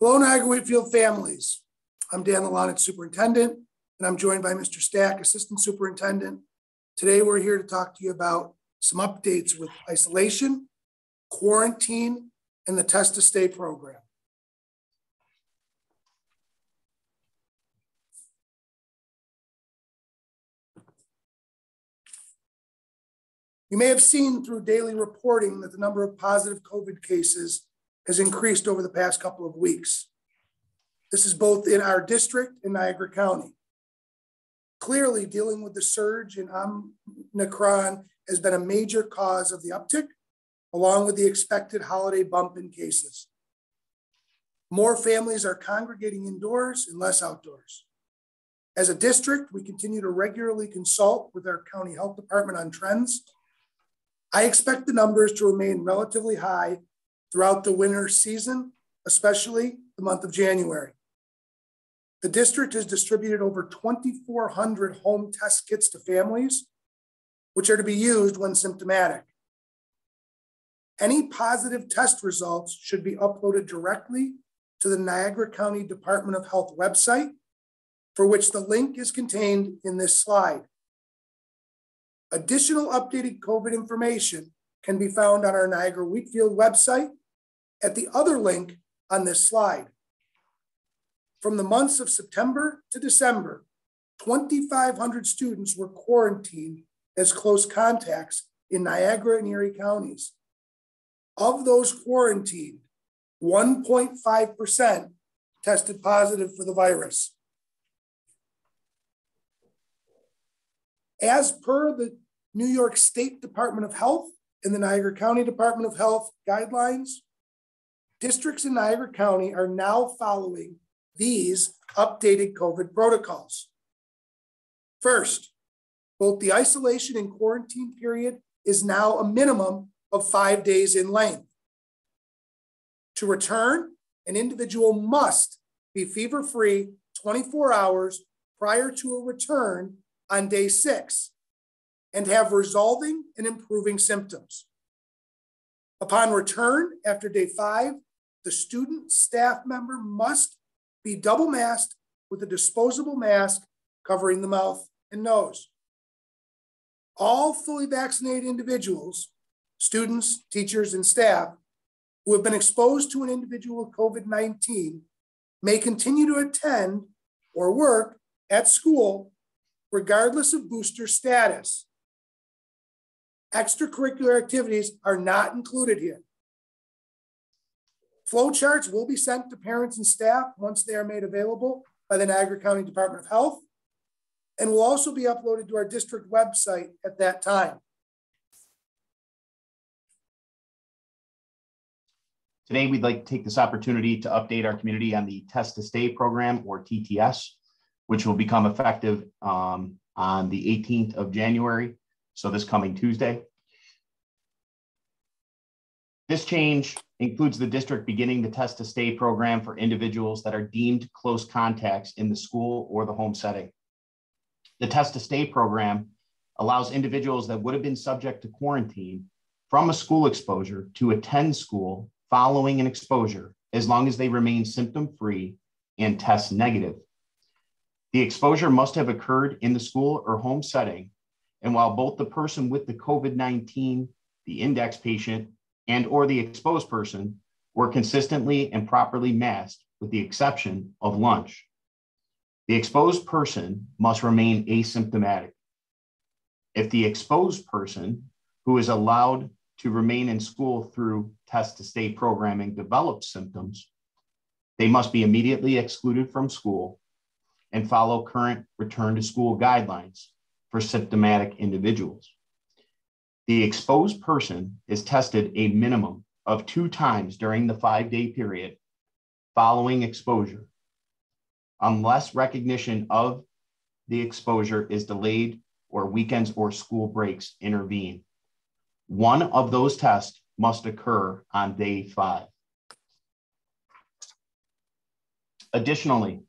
Hello, Niagara Whitfield families. I'm Dan Lalonich, Superintendent, and I'm joined by Mr. Stack, Assistant Superintendent. Today, we're here to talk to you about some updates with isolation, quarantine, and the Test to Stay program. You may have seen through daily reporting that the number of positive COVID cases has increased over the past couple of weeks. This is both in our district and Niagara County. Clearly, dealing with the surge in Omicron has been a major cause of the uptick, along with the expected holiday bump in cases. More families are congregating indoors and less outdoors. As a district, we continue to regularly consult with our county health department on trends. I expect the numbers to remain relatively high throughout the winter season, especially the month of January. The district has distributed over 2,400 home test kits to families, which are to be used when symptomatic. Any positive test results should be uploaded directly to the Niagara County Department of Health website, for which the link is contained in this slide. Additional updated COVID information can be found on our Niagara Whitfield website at the other link on this slide. From the months of September to December, 2,500 students were quarantined as close contacts in Niagara and Erie counties. Of those quarantined, 1.5% tested positive for the virus. As per the New York State Department of Health and the Niagara County Department of Health guidelines, districts in Niagara County are now following these updated COVID protocols. First, both the isolation and quarantine period is now a minimum of 5 days in length. To return, an individual must be fever-free 24 hours prior to a return on day 6 and have resolving and improving symptoms. Upon return after day 5, the student staff member must be double masked with a disposable mask covering the mouth and nose. All fully vaccinated individuals, students, teachers, and staff who have been exposed to an individual with COVID-19 may continue to attend or work at school regardless of booster status. Extracurricular activities are not included here. Flowcharts will be sent to parents and staff once they are made available by the Niagara County Department of Health, and will also be uploaded to our district website at that time. Today, we'd like to take this opportunity to update our community on the Test to Stay program, or TTS, which will become effective on the 18th of January, so this coming Tuesday. This change includes the district beginning the Test to Stay program for individuals that are deemed close contacts in the school or the home setting. The Test to Stay program allows individuals that would have been subject to quarantine from a school exposure to attend school following an exposure, as long as they remain symptom-free and test negative. The exposure must have occurred in the school or home setting, and while both the person with the COVID-19, the index patient, and or the exposed person were consistently and properly masked, with the exception of lunch. The exposed person must remain asymptomatic. If the exposed person who is allowed to remain in school through Test to Stay programming develops symptoms, they must be immediately excluded from school and follow current return to school guidelines for symptomatic individuals. The exposed person is tested a minimum of 2 times during the 5-day period following exposure, unless recognition of the exposure is delayed or weekends or school breaks intervene. One of those tests must occur on day 5. Additionally,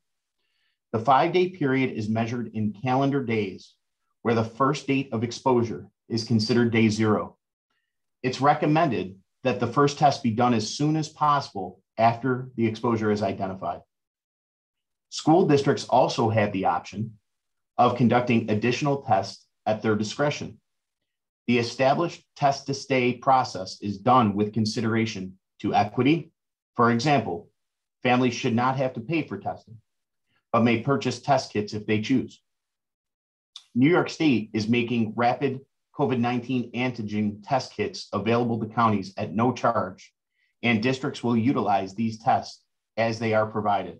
the 5-day period is measured in calendar days, where the first date of exposure is considered day 0. It's recommended that the first test be done as soon as possible after the exposure is identified. School districts also have the option of conducting additional tests at their discretion. The established test to stay process is done with consideration to equity. For example, families should not have to pay for testing, but may purchase test kits if they choose. New York State is making rapid COVID-19 antigen test kits available to counties at no charge, and districts will utilize these tests as they are provided.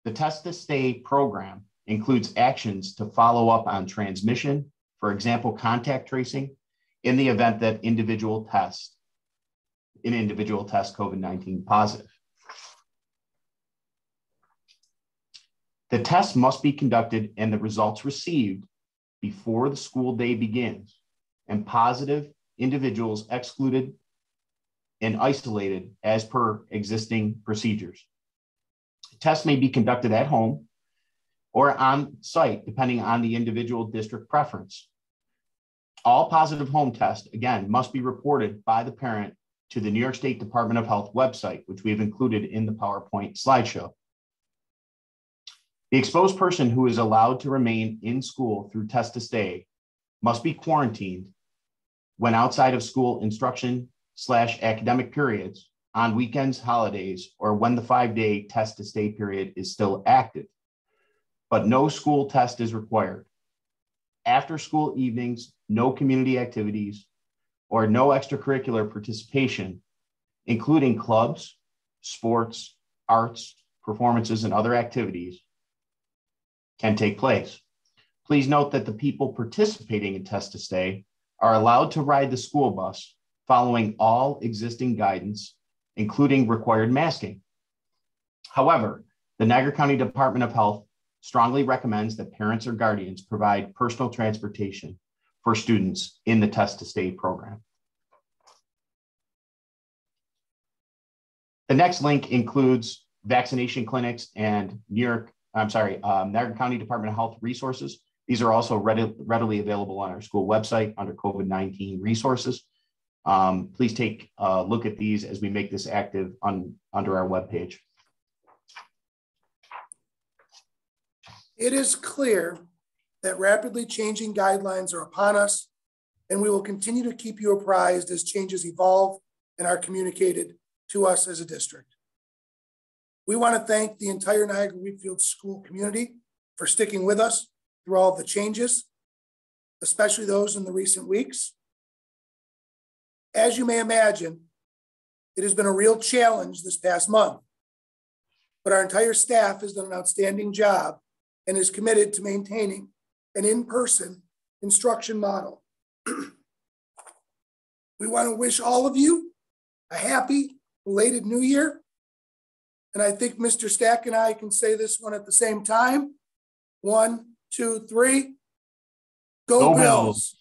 The Test to Stay program includes actions to follow up on transmission, for example, contact tracing, in the event that an individual test COVID-19 positive. The test must be conducted and the results received before the school day begins, and positive individuals excluded and isolated as per existing procedures. Tests may be conducted at home or on site, depending on the individual district preference. All positive home tests, again, must be reported by the parent to the New York State Department of Health website, which we've included in the PowerPoint slideshow. The exposed person who is allowed to remain in school through test to stay must be quarantined when outside of school instruction/academic periods, on weekends, holidays, or when the 5-day test to stay period is still active, but no school test is required. After school evenings, no community activities or no extracurricular participation, including clubs, sports, arts, performances, and other activities, can take place. Please note that the people participating in test to stay are allowed to ride the school bus following all existing guidance, including required masking. However, the Niagara County Department of Health strongly recommends that parents or guardians provide personal transportation for students in the test to stay program. The next link includes vaccination clinics and Niagara County Department of Health resources. These are also readily available on our school website under COVID-19 resources. Please take a look at these as we make this active under our webpage. It is clear that rapidly changing guidelines are upon us, and we will continue to keep you apprised as changes evolve and are communicated to us as a district. We want to thank the entire Niagara-Wheatfield school community for sticking with us through all of the changes, especially those in the recent weeks. As you may imagine, it has been a real challenge this past month, but our entire staff has done an outstanding job and is committed to maintaining an in-person instruction model. We want to wish all of you a happy, belated New Year. And I think Mr. Stack and I can say this one at the same time. 1, 2, 3. Go Bills.